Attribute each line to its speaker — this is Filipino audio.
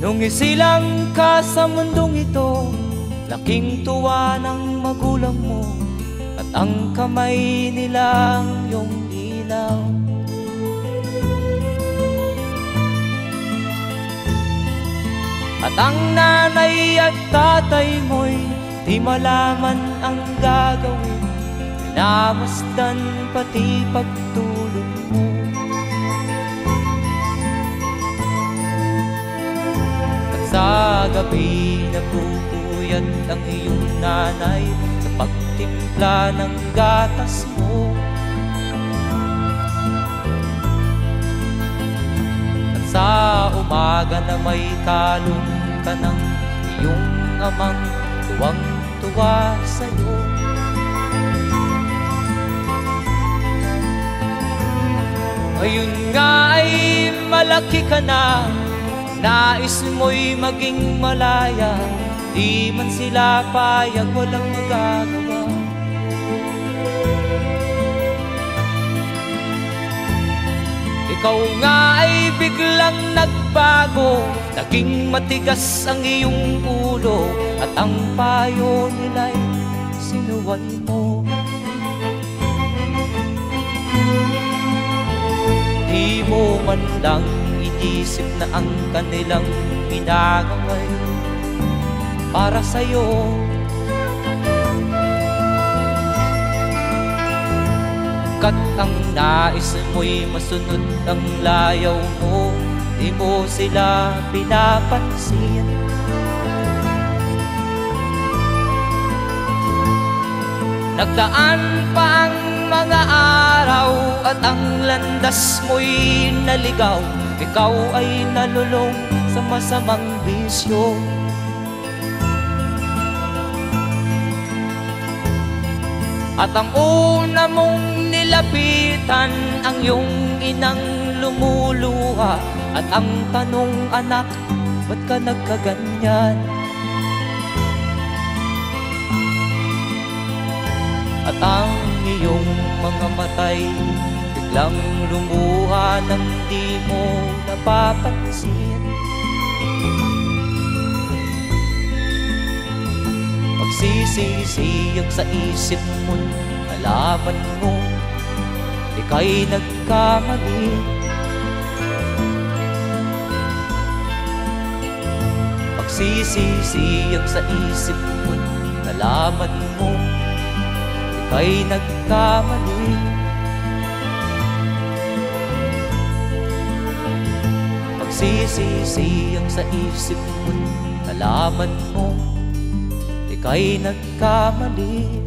Speaker 1: Nung isilang ka sa mundong ito, laking tuwa ng magulang mo, at ang kamay nilang iyong ilaw. At ang nanay at tatay mo'y di malaman ang gagawin, minamasdan pati pagtulog mo. At sa gabi nagpupuyat ang iyong nanay sa pagtimpla ng gatas mo. At sa umaga na may kalong ka ng iyong amang tuwang-tuwa sa'yo. Ngayon nga ay malaki ka na, nais mo'y maging malaya, di man sila payag, walang magagawa. Ikaw nga ay biglang nagbago, naging matigas ang iyong ulo, at ang payo nila'y sinuway mo. Di mo man lang inisip na ang kanilang ginagawa'y para sa'yo. Kat ang nais mo'y masunod ang layaw mo, di mo sila pinapansin. Nagdaan pa ang mga araw at ang landas mo'y naligaw, ikaw ay nalulong sa masamang bisyo. At ang una mong nilapitan ang iyong inang lumuluha, at ang tanong, anak, ba't ka nagkaganyan? At ang iyong mga matay biglang lumuha nang di mo napapansin. Magsisisiyag sa isip mo, nalaman mo ika'y nagkamali. Magsisisiyag sa isip mo, nalaman mo ika'y nagkamali. Magsisisiyag sa isip mo, nalaman mo ika'y nagkamali.